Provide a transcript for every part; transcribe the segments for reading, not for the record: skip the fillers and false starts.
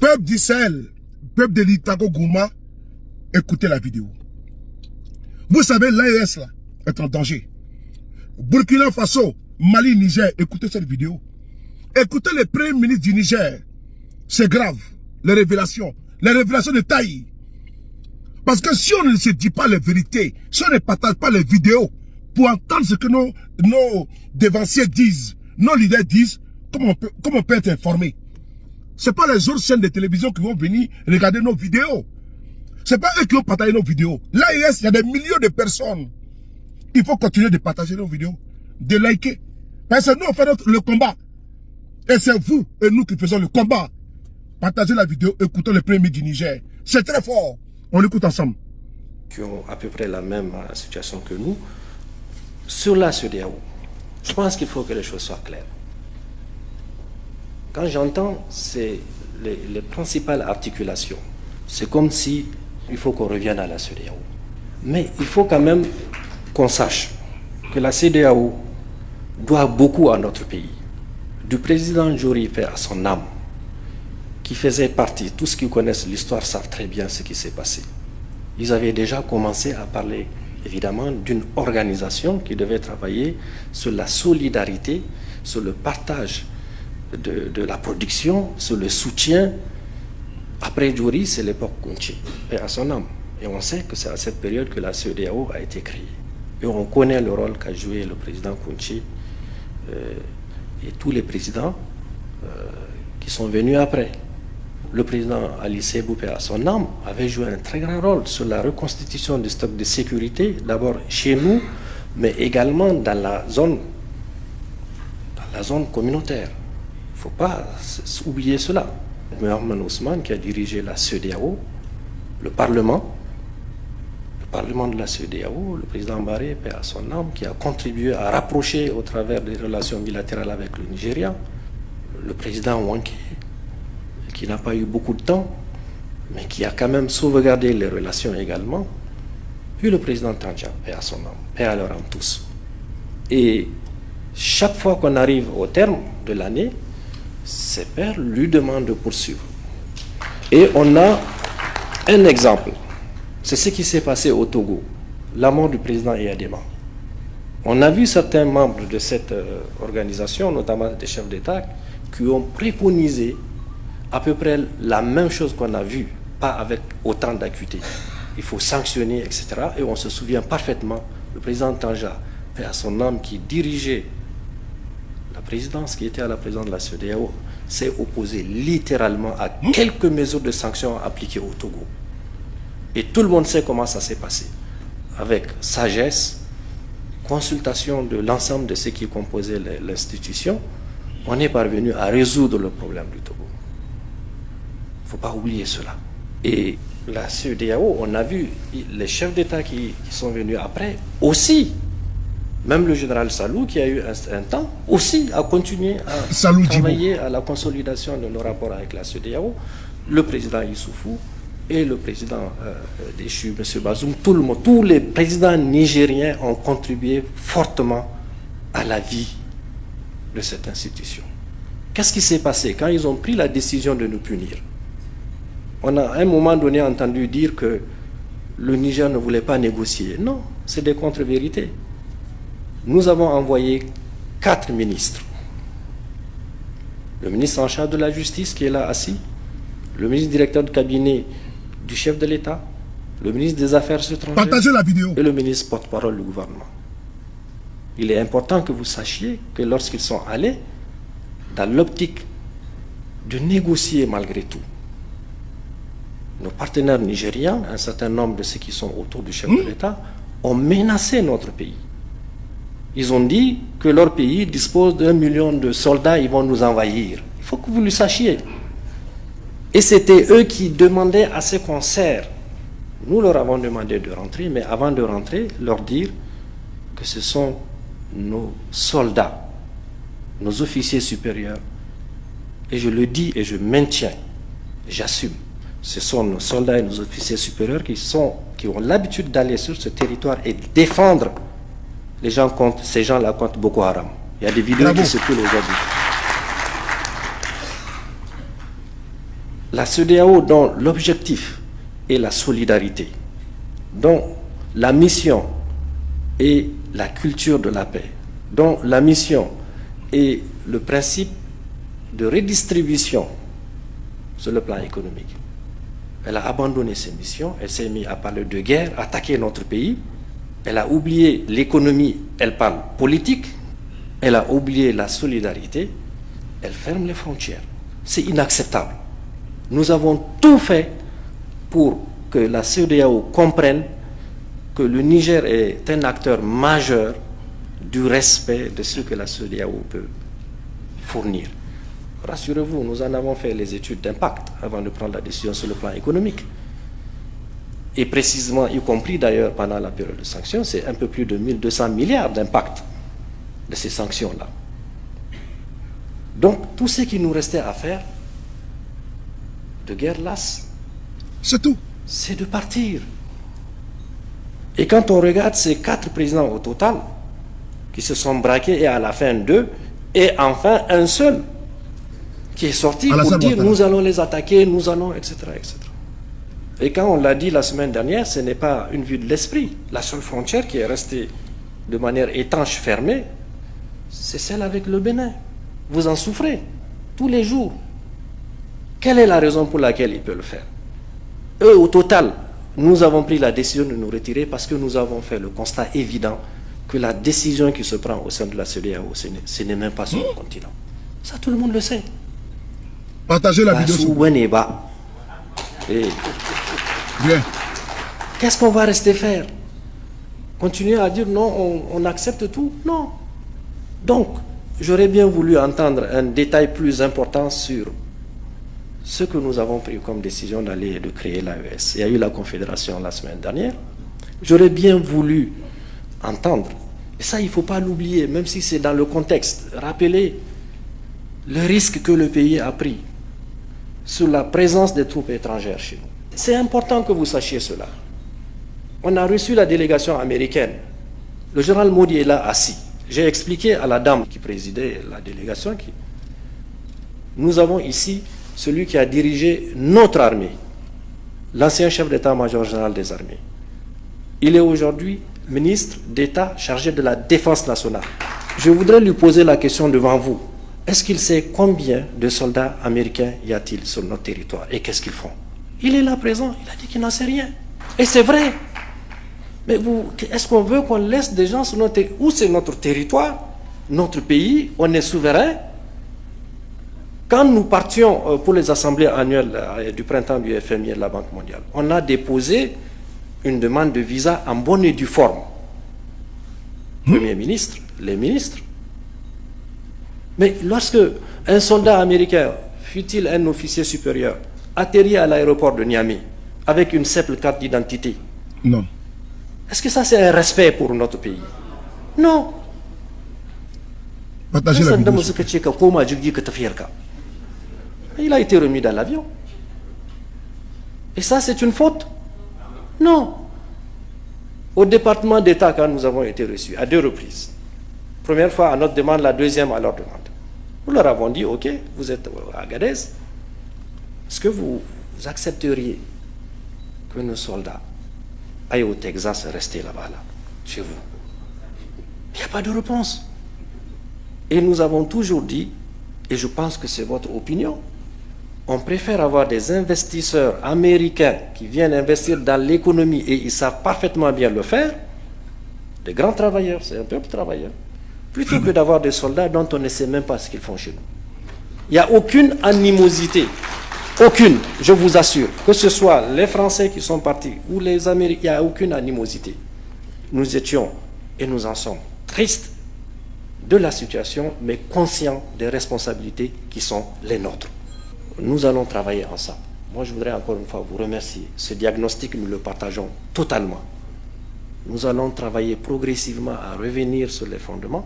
Peuple d'Israël, peuple de l'Itago Gouma, écoutez la vidéo. Vous savez, l'AES là est en danger. Burkina Faso, Mali, Niger, écoutez cette vidéo. Écoutez le premier ministre du Niger. C'est grave, les révélations de taille. Parce que si on ne se dit pas les vérités, si on ne partage pas les vidéos pour entendre ce que nos dévanciers disent, nos leaders disent, comment on peut être informé? Ce n'est pas les autres chaînes de télévision qui vont venir regarder nos vidéos. Ce n'est pas eux qui vont partager nos vidéos. L'AIS, il y a des millions de personnes. Il faut continuer de partager nos vidéos, de liker. Parce que nous, on fait le combat. Et c'est vous et nous qui faisons le combat. Partagez la vidéo, écoutons le premier ministre du Niger. C'est très fort. On l'écoute ensemble. Qui ont à peu près la même situation que nous. Sur la CEDEAO, je pense qu'il faut que les choses soient claires. Quand j'entends les principales articulations, c'est comme si il faut qu'on revienne à la CEDEAO. Mais il faut quand même qu'on sache que la CEDEAO doit beaucoup à notre pays. Du président Jory, paix à son âme, qui faisait partie, tous ceux qui connaissent l'histoire savent très bien ce qui s'est passé. Ils avaient déjà commencé à parler, évidemment, d'une organisation qui devait travailler sur la solidarité, sur le partage de la production, sur le soutien. Après Jory, c'est l'époque Kounché, paix à son âme. Et on sait que c'est à cette période que la CEDEAO a été créée. Et on connaît le rôle qu'a joué le président Kounché et tous les présidents qui sont venus après. Le président Ali Seibou, paix à son âme, avait joué un très grand rôle sur la reconstitution des stocks de sécurité, d'abord chez nous, mais également dans la zone communautaire. Il ne faut pas oublier cela. Mohamed Ousmane, qui a dirigé la CEDEAO, le Parlement de la CEDEAO, le président Barré, paix à son âme, qui a contribué à rapprocher au travers des relations bilatérales avec le Nigeria, le président Wanké, qui n'a pas eu beaucoup de temps, mais qui a quand même sauvegardé les relations également, puis le président Tandja, paix à son âme, paix à leur âme tous. Et chaque fois qu'on arrive au terme de l'année, ses pairs lui demandent de poursuivre. Et on a un exemple. C'est ce qui s'est passé au Togo, la mort du président Eyadema. On a vu certains membres de cette organisation, notamment des chefs d'État, qui ont préconisé à peu près la même chose qu'on a vu, pas avec autant d'acuité. Il faut sanctionner, etc. Et on se souvient parfaitement, le président Tandja, paix à son âme, qui dirigeait la présidence, qui était à la présidence de la CEDEAO, s'est opposé littéralement à quelques mesures de sanctions appliquées au Togo. Et tout le monde sait comment ça s'est passé. Avec sagesse, consultation de l'ensemble de ceux qui composaient l'institution, on est parvenu à résoudre le problème du Togo. Il ne faut pas oublier cela. Et la CEDEAO, on a vu les chefs d'État qui sont venus après aussi. Même le général Salou, qui a eu un temps, aussi a continué à travailler à la consolidation de nos rapports avec la CEDEAO. Le président Issoufou et le président déchu, M. Bazoum, tout le monde, tous les présidents nigériens ont contribué fortement à la vie de cette institution. Qu'est-ce qui s'est passé quand ils ont pris la décision de nous punir? On a à un moment donné entendu dire que le Niger ne voulait pas négocier. Non, c'est des contre-vérités. Nous avons envoyé 4 ministres. Le ministre en charge de la justice qui est là assis, le ministre directeur de cabinet du chef de l'État, le ministre des Affaires étrangères. Partagez la vidéo. Et le ministre porte-parole du gouvernement. Il est important que vous sachiez que lorsqu'ils sont allés dans l'optique de négocier malgré tout, nos partenaires nigériens, un certain nombre de ceux qui sont autour du chef de l'État, ont menacé notre pays. Ils ont dit que leur pays dispose d'1 million de soldats, ils vont nous envahir. Il faut que vous le sachiez. Et c'était eux qui demandaient à ce qu'on serre. Nous leur avons demandé de rentrer, mais avant de rentrer, leur dire que ce sont nos soldats, nos officiers supérieurs. Et je le dis et je maintiens, j'assume. Ce sont nos soldats et nos officiers supérieurs qui ont l'habitude d'aller sur ce territoire et de défendre. Ces gens-là comptent Boko Haram. Il y a des vidéos qui circulent aujourd'hui. La CEDEAO, dont l'objectif est la solidarité, dont la mission est la culture de la paix, dont la mission est le principe de redistribution sur le plan économique. Elle a abandonné ses missions, elle s'est mise à parler de guerre, attaquer notre pays. Elle a oublié l'économie, elle parle politique. Elle a oublié la solidarité, elle ferme les frontières. C'est inacceptable. Nous avons tout fait pour que la CEDEAO comprenne que le Niger est un acteur majeur du respect de ce que la CEDEAO peut fournir. Rassurez-vous, nous en avons fait les études d'impact avant de prendre la décision sur le plan économique. Et précisément, y compris d'ailleurs pendant la période de sanctions, c'est un peu plus de 1200 milliards d'impact de ces sanctions-là. Donc, tout ce qui nous restait à faire, de guerre lasse, c'est tout. C'est de partir. Et quand on regarde ces 4 présidents au total, qui se sont braqués, et à la fin 2, et enfin un seul, qui est sorti pour dire nous allons les attaquer, nous allons, etc., etc. Et quand on l'a dit la semaine dernière, ce n'est pas une vue de l'esprit. La seule frontière qui est restée de manière étanche, fermée, c'est celle avec le Bénin. Vous en souffrez tous les jours. Quelle est la raison pour laquelle ils peuvent le faire? Eux, au total, nous avons pris la décision de nous retirer parce que nous avons fait le constat évident que la décision qui se prend au sein de la CEDEAO, ce n'est même pas sur le continent. Ça, tout le monde le sait. Partagez la vidéo. Bien. Qu'est-ce qu'on va rester faire? Continuer à dire non, on accepte tout? Non. Donc, j'aurais bien voulu entendre un détail plus important sur ce que nous avons pris comme décision d'aller et de créer l'AES. Il y a eu la confédération la semaine dernière. J'aurais bien voulu entendre, et ça il ne faut pas l'oublier, même si c'est dans le contexte, rappeler le risque que le pays a pris sur la présence des troupes étrangères chez nous. C'est important que vous sachiez cela. On a reçu la délégation américaine. Le général Modi est là assis. J'ai expliqué à la dame qui présidait la délégation que nous avons ici celui qui a dirigé notre armée, l'ancien chef d'état-major général des armées. Il est aujourd'hui ministre d'État chargé de la défense nationale. Je voudrais lui poser la question devant vous. Est-ce qu'il sait combien de soldats américains y a-t-il sur notre territoire et qu'est-ce qu'ils font? Il est là présent, il a dit qu'il n'en sait rien. Et c'est vrai. Mais est-ce qu'on veut qu'on laisse des gens sur notre territoire? Où c'est notre territoire, notre pays, on est souverain. Quand nous partions pour les assemblées annuelles du printemps du FMI et de la Banque mondiale, on a déposé une demande de visa en bonne et due forme. Premier ministre, les ministres. Mais lorsque un soldat américain, fût-il un officier supérieur, atterrit à l'aéroport de Niamey avec une simple carte d'identité, non. Est-ce que ça c'est un respect pour notre pays? Non. Partagez la vidéo. Il a été remis dans l'avion. Et ça, c'est une faute? Non. Au département d'État, quand nous avons été reçus, à 2 reprises. Première fois à notre demande, la deuxième à leur demande. Nous leur avons dit, ok, vous êtes à Agadez, est-ce que vous accepteriez que nos soldats aillent au Texas et rester là-bas, là, chez vous? Il n'y a pas de réponse. Et nous avons toujours dit, et je pense que c'est votre opinion, on préfère avoir des investisseurs américains qui viennent investir dans l'économie et ils savent parfaitement bien le faire, des grands travailleurs, c'est un peuple travailleur, plutôt que d'avoir des soldats dont on ne sait même pas ce qu'ils font chez nous. Il n'y a aucune animosité, aucune, je vous assure, que ce soit les Français qui sont partis ou les Américains, il n'y a aucune animosité. Nous étions, et nous en sommes, tristes de la situation, mais conscients des responsabilités qui sont les nôtres. Nous allons travailler ensemble. Moi, je voudrais encore une fois vous remercier. Ce diagnostic, nous le partageons totalement. Nous allons travailler progressivement à revenir sur les fondements.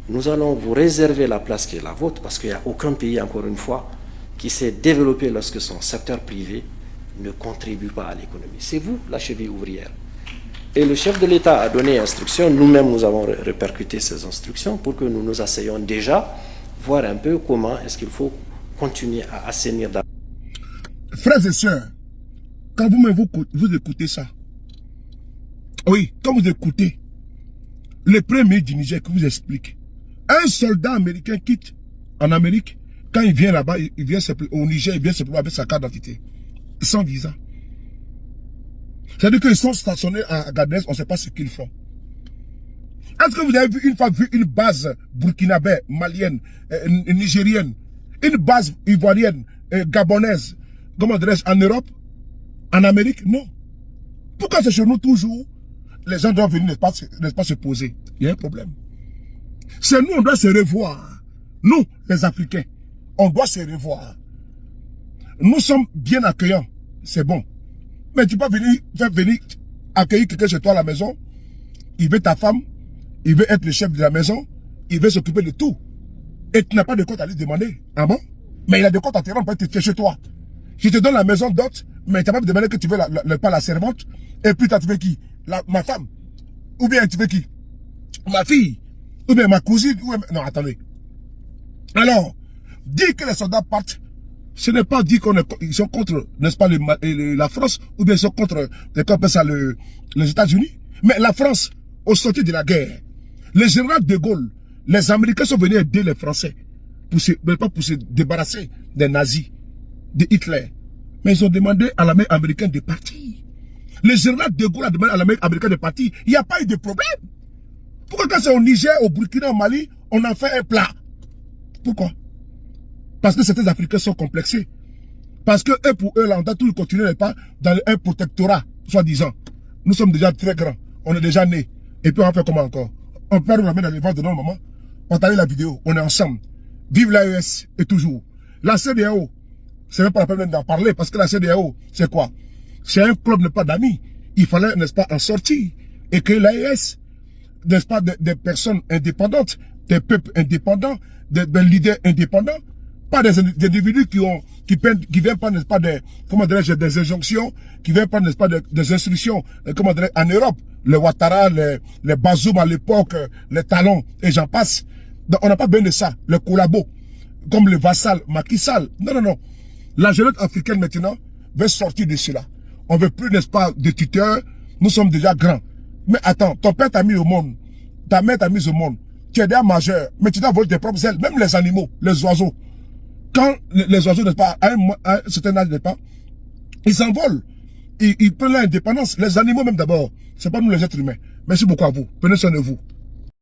Nous allons vous réserver la place qui est la vôtre, parce qu'il n'y a aucun pays, encore une fois, qui s'est développé lorsque son secteur privé ne contribue pas à l'économie. C'est vous, la cheville ouvrière. Et le chef de l'État a donné instruction, nous-mêmes nous avons répercuté ces instructions pour que nous nous asseyions déjà, voir un peu comment est-ce qu'il faut continuer à assainir. Frères et sœurs, quand vous-même vous écoutez ça, oui, quand vous écoutez le premier du Niger qui vous explique, un soldat américain quitte en Amérique, quand il vient là-bas, il vient au Niger, il vient simplement avec sa carte d'identité, sans visa. C'est-à-dire qu'ils sont stationnés à Agadez, on ne sait pas ce qu'ils font. Est-ce que vous avez vu une base burkinabé, malienne, nigérienne, une base ivoirienne, gabonaise, comment dirais-je, en Europe, en Amérique? Non. Pourquoi c'est chez nous toujours? Les gens doivent venir, n'est-ce pas se poser. Il y a un problème. C'est nous, on doit se revoir. Nous, les Africains, on doit se revoir. Nous sommes bien accueillants, c'est bon. Mais tu peux faire venir accueillir quelqu'un chez toi à la maison, il veut ta femme, il veut être le chef de la maison, il veut s'occuper de tout. Et tu n'as pas de compte à lui demander. Ah bon? Mais il a de compte à te rendre pour être chez toi. Je te donne la maison d'hôte, mais tu n'as pas demandé que tu veux pas la servante. Et puis tu veux qui? Ma femme. Ou bien tu veux qui? Ma fille. Ou bien ma cousine. Non, attendez. Alors, dire que les soldats partent, ce n'est pas dire qu'ils sont contre, n'est-ce pas, la France, ou bien ils sont contre, les États-Unis. Mais la France, au sortir de la guerre, le général de Gaulle, les Américains sont venus aider les Français pour se débarrasser des nazis, de Hitler. Mais ils ont demandé à l'armée américaine de partir. Le général de Gaulle a demandé à l'armée américaine de partir. Il n'y a pas eu de problème. Pourquoi quand c'est au Niger, au Burkina, au Mali, on en fait un plat? Pourquoi? Parce que certains Africains sont complexés. Parce que eux, pour eux, là, on doit toujours continuer pas dans un protectorat, soi-disant. Nous sommes déjà très grands. On est déjà nés. Et puis on va faire comment encore? On perd la main dans les ventres de nos mamans. On t'a vu la vidéo. On est ensemble. Vive l'AES et toujours. La CEDEAO, c'est même pas la peine d'en parler parce que la CEDEAO, c'est quoi? C'est un club, n'est pas d'amis. Il fallait, n'est-ce pas, en sortir. Et que l'AES, n'est-ce pas, des personnes indépendantes, des peuples indépendants, des leaders indépendants, pas des individus qui viennent pas, n'est-ce pas, comment dirais-je, des injonctions, qui viennent pas, n'est-ce pas, des instructions, comment dirais-je, en Europe, les Ouattara, les Bazoum à l'époque, les Talons, et j'en passe. Donc, on n'a pas besoin de ça, les collabos, comme le Vassal, Macky Sall. Non, non, non. La jeunesse africaine maintenant veut sortir de cela. On veut plus, n'est-ce pas, de tuteurs. Nous sommes déjà grands. Mais attends, ton père t'a mis au monde. Ta mère t'a mis au monde. Tu es déjà majeur, mais tu dois voler tes propres ailes. Même les animaux, les oiseaux. Quand les oiseaux, n'est-ce pas, à un certain âge, n'est-ce pas, ils s'envolent. Ils prennent l'indépendance. Les animaux même d'abord. C'est pas nous les êtres humains. Merci beaucoup à vous. Prenez soin de vous.